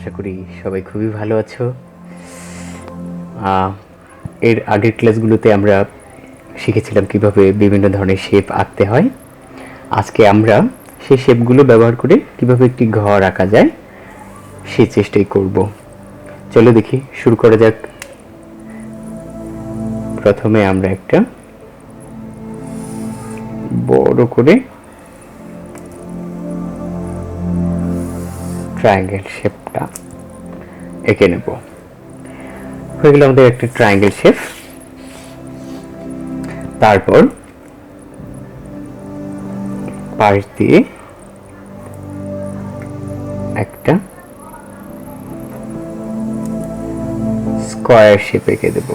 আশা করি সবাই খুবই ভালো আছো। এর আগের ক্লাসগুলোতে আমরা শিখেছিলাম কিভাবে বিভিন্ন ধরনের শেপ আঁকতে হয়। আজকে আমরা সেই শেপগুলো ব্যবহার করে কিভাবে একটি ঘর আঁকা যায় সেই চেষ্টাই করব। চলো দেখি, শুরু করা যাক। প্রথমে আমরা একটা বড় করে ট্রায়াঙ্গেল শেপটা এঁকে নেব। হয়ে গেল আমাদের একটা ট্রায়াঙ্গেল শেপ। তারপর পাশ দিয়ে একটা স্কয়ার শেপ এঁকে দেব।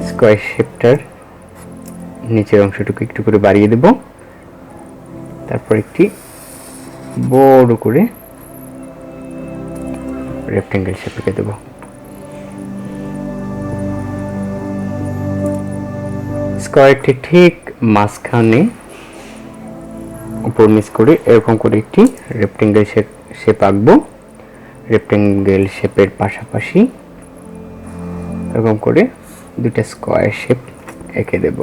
স্কয়ার শেপটার নিচের অংশটুকু একটু করে বাড়িয়ে দেব। তারপর একটি বড় করে রেক্ট্যাঙ্গেল শেপ এঁকে দেব। স্কয়ারটি ঠিক মাঝখানে উপর নিচ করে এরকম করে একটি রেক্ট্যাঙ্গেল শেপ আঁকবো। রেক্ট্যাঙ্গেল শেপের পাশাপাশি এরকম করে দুটো স্কয়ার শেপ এঁকে দেব।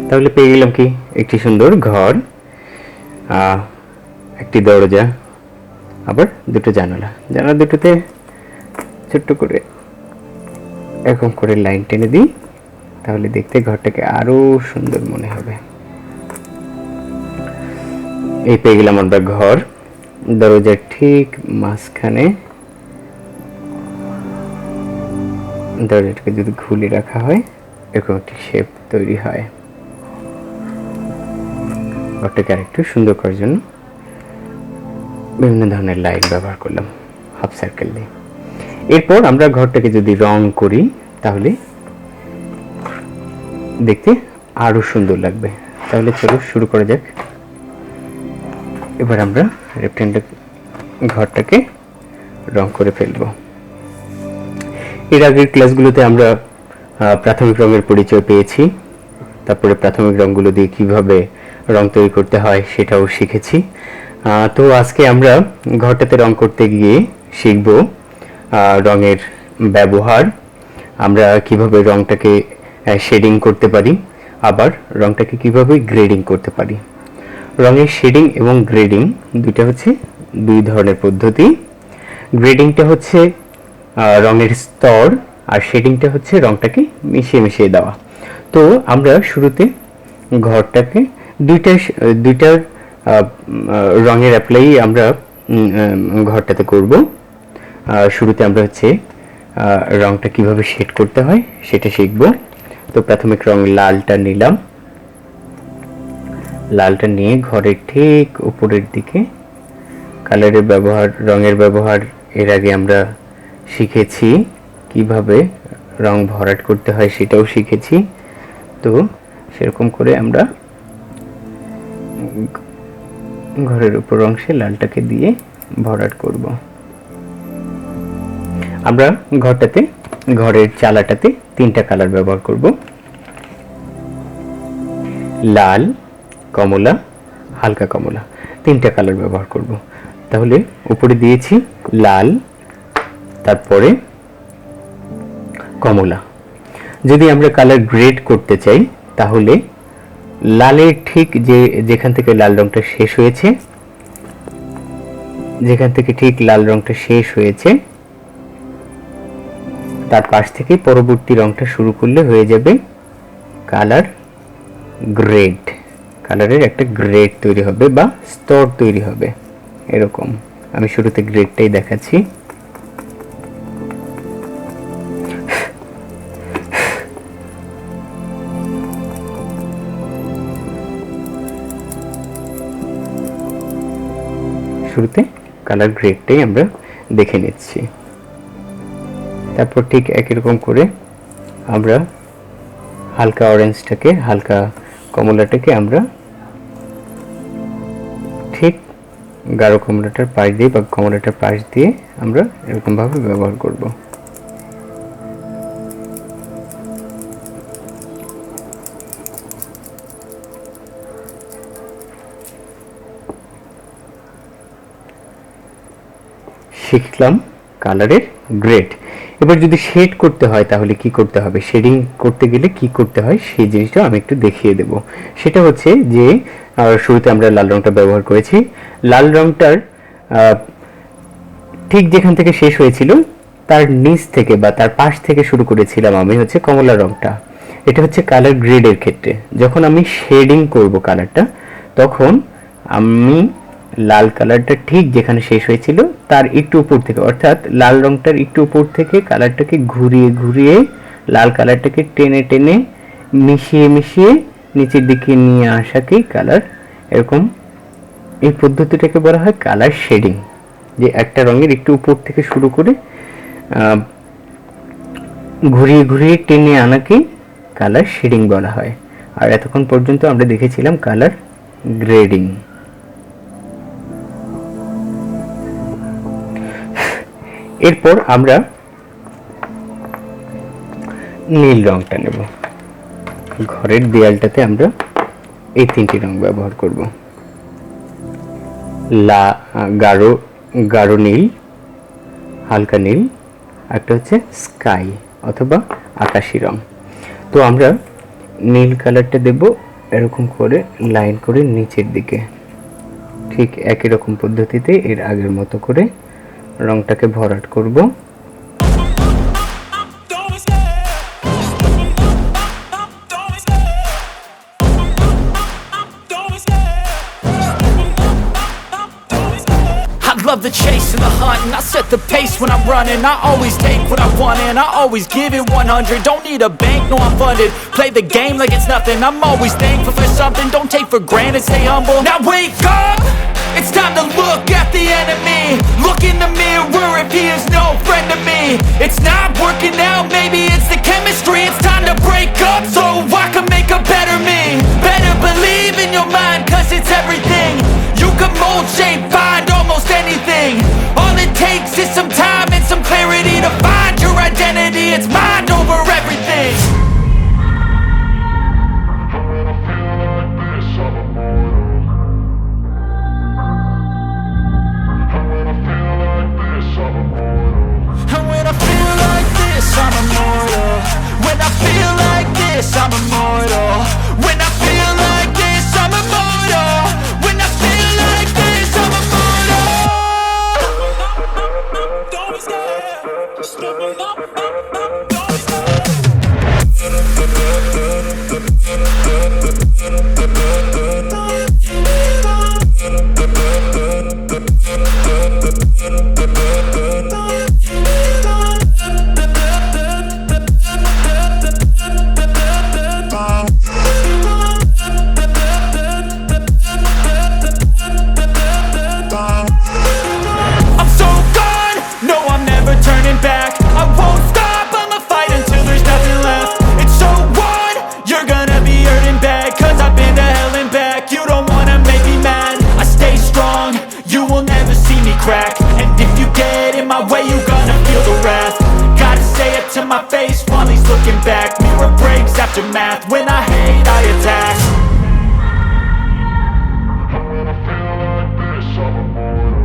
তাহলে পেয়ে গেলাম কি একটি সুন্দর ঘর, একটি দরজা, আবার দুটো জানালা। জানালা দুটোতে ছোট্ট করে এরকম করে লাইন টেনে দিই, তাহলে দেখতে ঘরটাকে আরো সুন্দর মনে হবে। এই পেয়ে গেলাম আমরা ঘর। দরজার ঠিক মাঝখানে দরজাটাকে যদি খুলে রাখা হয় এরকম একটি শেপ তৈরি হয়। ঘরটাকে আরেকটু সুন্দর করার জন্য বিভিন্ন ধরনের লাইন ব্যবহার করলাম, হাফ সার্কেল দিয়ে। এরপর আমরা ঘরটাকে যদি রং করি তাহলে দেখতে আরো সুন্দর লাগবে। তাহলে চলো শুরু করা যাক। এবার আমরা রেক্ট্যাঙ্গেল ঘরটাকে রং করে ফেলবো। এর আগের ক্লাসগুলোতে আমরা প্রাথমিক রঙের পরিচয় পেয়েছি, তারপরে প্রাথমিক রঙগুলো দিয়ে কিভাবে রং তৈরি করতে হয় সেটাও শিখেছি। তো আজকে আমরা ঘরটাতে রং করতে গিয়ে শিখব রঙের ব্যবহার, আমরা কিভাবে রংটাকে শেডিং করতে পারি, আবার রংটাকে কিভাবে গ্রেডিং করতে পারি। রঙের শেডিং এবং গ্রেডিং দুইটা হচ্ছে দুই ধরনের পদ্ধতি। গ্রেডিংটা হচ্ছে রঙের স্তর, আর শেডিংটা হচ্ছে রংটাকে মিশিয়ে মিশিয়ে দেওয়া। তো আমরা শুরুতে ঘরটাকে দুইটার রঙের অ্যাপ্লাই আমরা ঘরটাতে করব। শুরুতে আমরা হচ্ছে রংটা কিভাবে শেড করতে হয় সেটা শিখব। তো প্রাথমিক রং লালটা নিলাম। লালটা নিয়ে ঘরের ঠিক উপরের দিকে কালারের ব্যবহার, রঙের ব্যবহার এর আগে আমরা শিখেছি, কিভাবে রং ভরাট করতে হয় সেটাও শিখেছি। তো সেরকম করে আমরা ঘরের উপর অংশে লালটাকে দিয়ে ভরাট করব। আমরা ঘরের চালাটাতে তিনটা কালার ব্যবহার করব, লাল, কমলা, হালকা কমলা, তিনটা কালার ব্যবহার করব। তাহলে উপরে দিয়েছি লাল, তারপরে কমলা। যদি আমরা কালার গ্রেড করতে চাই তাহলে লালের ঠিক যেখান থেকে লাল রংটা শেষ হয়েছে, তার পাশ থেকে পরবর্তী রংটা শুরু করলে হয়ে যাবে কালার গ্রেড। কালারের একটা গ্রেড তৈরি হবে বা স্তর তৈরি হবে। এরকম আমি শুরুতে গ্রেডটাই দেখাচ্ছি। শুরুতে কালার গ্রেডটাই আমরা দেখে নিচ্ছি। তারপর ঠিক একই রকম করে আমরা হালকা অরেঞ্জটাকে, হালকা কমলাটাকে আমরা ঠিক গাঢ় কমলাটার পাশ দিয়ে বা কমলাটার পাশ দিয়ে আমরা এরকম ভাবে ব্যবহার করব। শিখলাম কালারের গ্রেড। এবার যদি শেড করতে হয় তাহলে কি করতে হবে, শেডিং করতে গেলে কি করতে হয় সেই জিনিসটা আমি একটু দেখিয়ে দেব। সেটা হচ্ছে যে শুরুতে আমরা লাল রংটা ব্যবহার করেছি। লাল রংটার ঠিক যেখান থেকে শেষ হয়েছিল তার নিচ থেকে বা তার পাশ থেকে শুরু করেছিলাম আমি হচ্ছে কমলা রংটা। এটা হচ্ছে কালার গ্রেডের ক্ষেত্রে। যখন আমি শেডিং করব কালারটা, তখন আমি লাল কালারটা ঠিক যেখানে শেষ হয়েছিল তার একটু উপর থেকে, অর্থাৎ লাল রংটার একটু উপর থেকে কালারটাকে ঘুরিয়ে ঘুরিয়ে লাল কালারটাকে টেনে টেনে মিশিয়ে মিশিয়ে নিচের দিকে নিয়ে আসাকেই কালার, এরকম এই পদ্ধতিটাকে বলা হয় কালার শেডিং। যে একটা রঙের একটু উপর থেকে শুরু করে ঘুরিয়ে ঘুরিয়ে টেনে আনাকে কালার শেডিং বলা হয়। আর এতক্ষণ পর্যন্ত আমরা দেখেছিলাম কালার গ্রেডিং। এরপর আমরা নীল রংটা নেব। ঘরের দেয়ালটাতে আমরা এই তিনটি রং ব্যবহার করব, গাঢ় নীল, হালকা নীল, একটা হচ্ছে স্কাই অথবা আকাশি রং। তো আমরা নীল কালারটা দেব এরকম করে লাইন করে নিচের দিকে, ঠিক একই রকম পদ্ধতিতে এর আগের মতো করে রংটাকে ভরাট করব। Love the chase and the hunt, and I set the pace when I'm running. I always take what I want and I always give it 100. Don't need a bank, no I'm funded. Play the game like it's nothing. I'm always thankful for something. Don't take for granted, stay humble. Now wake up, it's time to look at the enemy. Look in the mirror if he is no friend to me. It's not working out, maybe it's the chemistry. It's time to break up so I can make a better me. Better believe in your mind, cause it's everything. You can mold, shape, find almost anything. All it takes is some time and some clarity to find your identity. It's mind over everything. And when I feel like this, I'm immortal. When I feel like this, I'm immortal. When I feel like this, I'm immortal. When I feel like this, I'm immortal. Don't be scared. Just open up. Don't be scared. Crack. And if you get in my way, you gonna feel the wrath. Gotta say it to my face while he's looking back. Mirror breaks after math. When I hate, I attack. And when I feel like this, I'm immortal.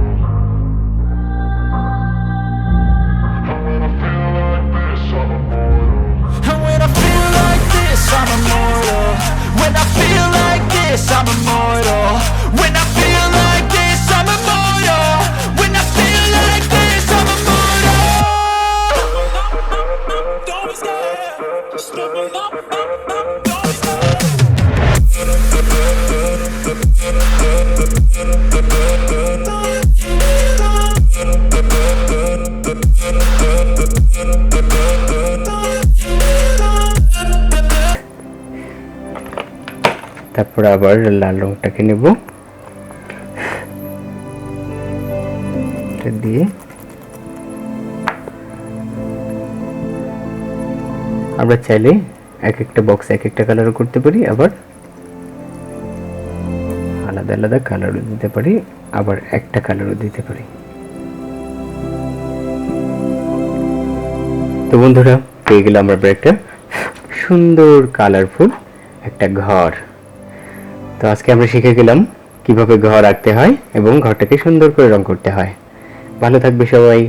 And when I feel like this, I'm immortal. And when I feel like this, I'm immortal. When I feel like this, I'm immortal. When I feel like this, I'm immortal. When I feel like this, I'm immortal. Don't be scared. Just open up. Don't be scared. তারপর আবার লাল রংটাকে নেব, এটা দিয়ে আমরা চাইলে এক একটা box এক একটা কালারও করতে পারি, আবার আলাদা আলাদা কালারও দিতে পারি, আবার একটা কালারও দিতে পারি। তো বন্ধুরা, পেয়ে গেলাম আমরা একটা সুন্দর কালারফুল একটা ঘর। তো আজকে আমরা শিখে গেলাম কিভাবে ঘর আঁকতে হয় এবং ঘরটাকে সুন্দর করে রং করতে হয়। ভালো থাকবে সবাই।